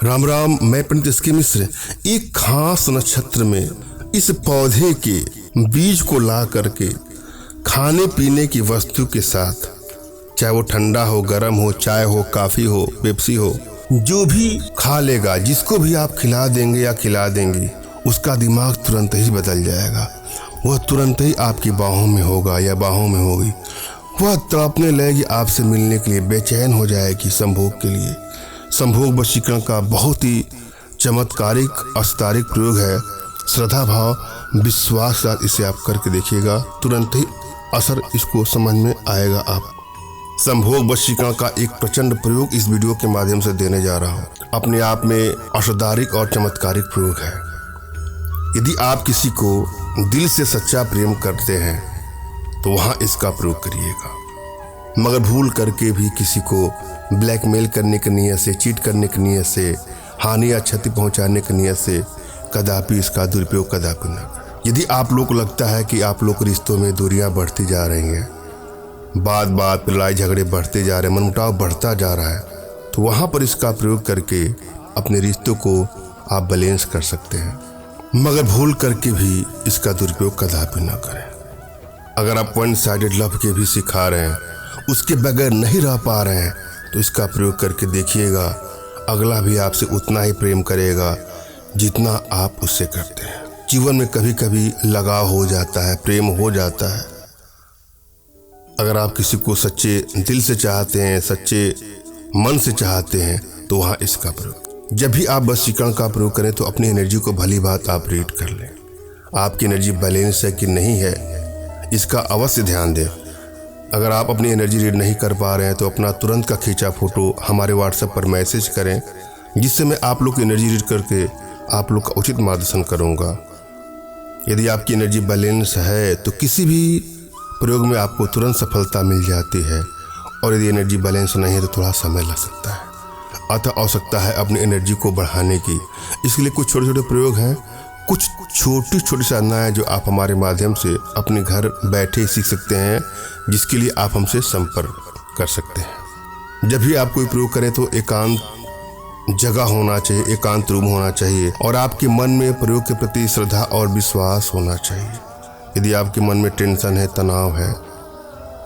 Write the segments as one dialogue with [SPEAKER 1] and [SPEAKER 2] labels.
[SPEAKER 1] राम राम, मैं पंडित एस के मिश्र। एक खास नक्षत्र में इस पौधे के बीज को ला करके खाने पीने की वस्तु के साथ, चाहे वो ठंडा हो, गर्म हो, चाय हो, काफ़ी हो, पेप्सी हो, जो भी खा लेगा, जिसको भी आप खिला देंगे या खिला देंगी, उसका दिमाग तुरंत ही बदल जाएगा। वह तुरंत ही आपकी बाहों में होगा या बाहों में होगी। वह तड़पने लगेगी, आपसे मिलने के लिए बेचैन हो जाएगी संभोग के लिए। संभोग वशीकरण का बहुत ही चमत्कारिक अस्तारिक प्रयोग है। श्रद्धा भाव विश्वास के साथ इसे आप करके देखिएगा, तुरंत ही असर इसको समझ में आएगा। आप संभोग वशीकरण का एक प्रचंड प्रयोग इस वीडियो के माध्यम से देने जा रहा हूँ। अपने आप में अस्तारिक और चमत्कारिक प्रयोग है। यदि आप किसी को दिल से सच्चा प्रेम करते हैं तो वहाँ इसका प्रयोग करिएगा, मगर भूल करके भी किसी को ब्लैकमेल करने की नीयत से, चीट करने की नीयत से, हानि या क्षति पहुंचाने की नीयत से कदापि इसका दुरुपयोग कदापि न करें। यदि आप लोग को लगता है कि आप लोग रिश्तों में दूरियां बढ़ती जा रही हैं, बात बात पर लड़ाई झगड़े बढ़ते जा रहे हैं, मनमुटाव बढ़ता जा रहा है, तो वहाँ पर इसका प्रयोग करके अपने रिश्तों को आप बैलेंस कर सकते हैं, मगर भूल करके भी इसका दुरुपयोग कदापि न करें। अगर आप वन साइडेड लव के भी सिखा रहे हैं, उसके बगैर नहीं रह पा रहे हैं, तो इसका प्रयोग करके देखिएगा, अगला भी आपसे उतना ही प्रेम करेगा जितना आप उससे करते हैं। जीवन में कभी कभी लगाव हो जाता है, प्रेम हो जाता है। अगर आप किसी को सच्चे दिल से चाहते हैं, सच्चे मन से चाहते हैं, तो वहाँ इसका प्रयोग। जब भी आप वशीकरण का प्रयोग करें तो अपनी एनर्जी को भली बात आप रीड कर लें। आपकी एनर्जी बैलेंस है कि नहीं है, इसका अवश्य ध्यान दें। अगर आप अपनी एनर्जी रीड नहीं कर पा रहे हैं तो अपना तुरंत का खींचा फोटो हमारे व्हाट्सएप पर मैसेज करें, जिससे मैं आप लोग की एनर्जी रीड करके आप लोग का उचित मार्गदर्शन करूंगा। यदि आपकी एनर्जी बैलेंस है तो किसी भी प्रयोग में आपको तुरंत सफलता मिल जाती है, और यदि एनर्जी बैलेंस नहीं है तो थोड़ा समय लग सकता है। अतः आवश्यकता है अपनी एनर्जी को बढ़ाने की। इसके लिए कुछ छोटे छोटे प्रयोग हैं, कुछ छोटी छोटी साधनाएं जो आप हमारे माध्यम से अपने घर बैठे सीख सकते हैं, जिसके लिए आप हमसे संपर्क कर सकते हैं। जब भी आप कोई प्रयोग करें तो एकांत जगह होना चाहिए, एकांत रूम होना चाहिए, और आपके मन में प्रयोग के प्रति श्रद्धा और विश्वास होना चाहिए। यदि आपके मन में टेंशन है, तनाव है,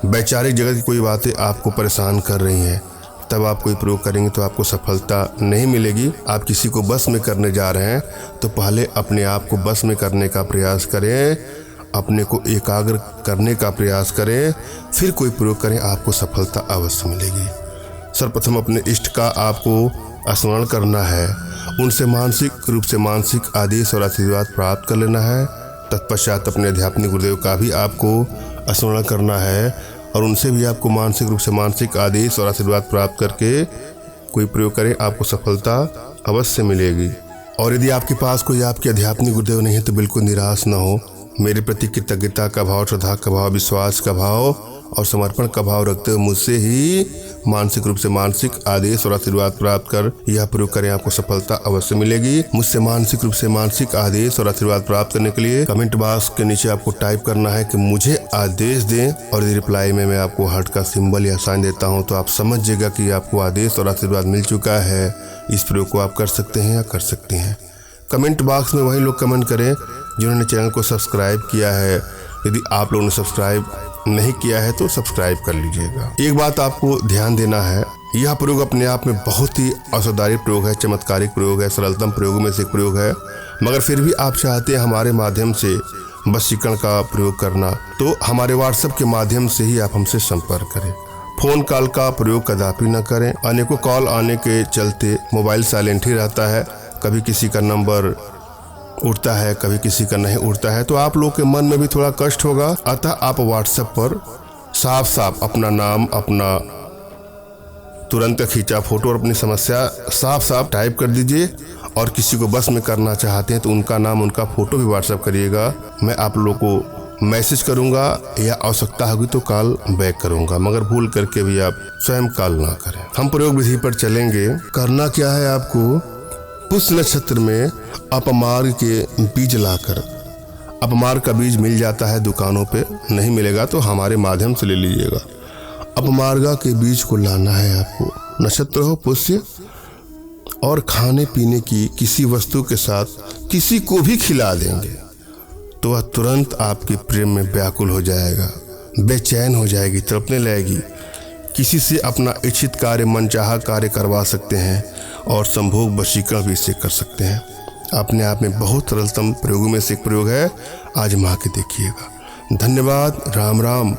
[SPEAKER 1] वैचारिक जगत की कोई बातें आपको परेशान कर रही हैं, तब आप कोई प्रयोग करेंगे तो आपको सफलता नहीं मिलेगी। आप किसी को बस में करने जा रहे हैं तो पहले अपने आप को बस में करने का प्रयास करें, अपने को एकाग्र करने का प्रयास करें, फिर कोई प्रयोग करें, आपको सफलता अवश्य मिलेगी। सर्वप्रथम अपने इष्ट का आपको स्मरण करना है, उनसे मानसिक रूप से मानसिक आदेश और आशीर्वाद प्राप्त कर लेना है। तत्पश्चात अपने अध्यात्मिक गुरुदेव का भी आपको स्मरण करना है, और उनसे भी आपको मानसिक रूप से मानसिक आदेश और आशीर्वाद प्राप्त करके कोई प्रयोग करें, आपको सफलता अवश्य मिलेगी। और यदि आपके पास कोई आपके आध्यात्मिक गुरुदेव नहीं है तो बिल्कुल निराश न हो। मेरे प्रति कृतज्ञता का भाव, श्रद्धा का भाव, विश्वास का भाव और समर्पण का भाव रखते हुए मुझसे ही मानसिक रूप से मानसिक आदेश और आशीर्वाद प्राप्त कर यह प्रयोग करें, आपको सफलता अवश्य मिलेगी। मुझसे मानसिक रूप से मानसिक आदेश और आशीर्वाद प्राप्त करने के लिए कमेंट बॉक्स के नीचे आपको टाइप करना है कि मुझे आदेश दें, और यदि रिप्लाई में मैं आपको हार्ट का सिंबल या साइन देता हूं तो आप समझिएगा कि आपको आदेश और आशीर्वाद मिल चुका है। इस प्रयोग को आप कर सकते हैं या कर सकती हैं। कमेंट बॉक्स में वही लोग कमेंट करें जिन्होंने चैनल को सब्सक्राइब किया है। यदि आप लोगों ने सब्सक्राइब नहीं किया है तो सब्सक्राइब कर लीजिएगा। एक बात आपको ध्यान देना है, यह प्रयोग अपने आप में बहुत ही असाधारण प्रयोग है, चमत्कारिक प्रयोग है, सरलतम प्रयोगों में से एक प्रयोग है, मगर फिर भी आप चाहते हैं हमारे माध्यम से वशीकरण का प्रयोग करना, तो हमारे व्हाट्सएप के माध्यम से ही आप हमसे संपर्क करें। फोन कॉल का प्रयोग कदापि न करें। अनेकों कॉल आने के चलते मोबाइल साइलेंट ही रहता है, कभी किसी का नंबर उठता है, कभी किसी का नहीं उठता है, तो आप लोग के मन में भी थोड़ा कष्ट होगा। अतः आप व्हाट्सएप पर साफ साफ अपना नाम, अपना तुरंत खींचा फोटो और अपनी समस्या साफ साफ टाइप कर दीजिए, और किसी को बस में करना चाहते हैं तो उनका नाम, उनका फोटो भी व्हाट्सएप करिएगा। मैं आप लोग को मैसेज करूंगा या आवश्यकता होगी तो कॉल बैक करूंगा, मगर भूल करके भी आप स्वयं कॉल ना करें। हम प्रयोग विधि पर चलेंगे। करना क्या है, आपको पुष्य नक्षत्र में अपमार्ग के बीज लाकर, अपमार्ग का बीज मिल जाता है दुकानों पे, नहीं मिलेगा तो हमारे माध्यम से ले लीजिएगा। अपमार्गा के बीज को लाना है आपको। नक्षत्र हो पुष्य, और खाने पीने की किसी वस्तु के साथ किसी को भी खिला देंगे तो वह तुरंत आपके प्रेम में व्याकुल हो जाएगा, बेचैन हो जाएगी, तड़पने लगेगी। किसी से अपना इच्छित कार्य, मनचाहा कार्य करवा सकते हैं और संभोग वशीकरण भी इसे कर सकते हैं। अपने आप में बहुत सरलतम प्रयोगों में से एक प्रयोग है, आजमा के देखिएगा। धन्यवाद। राम राम।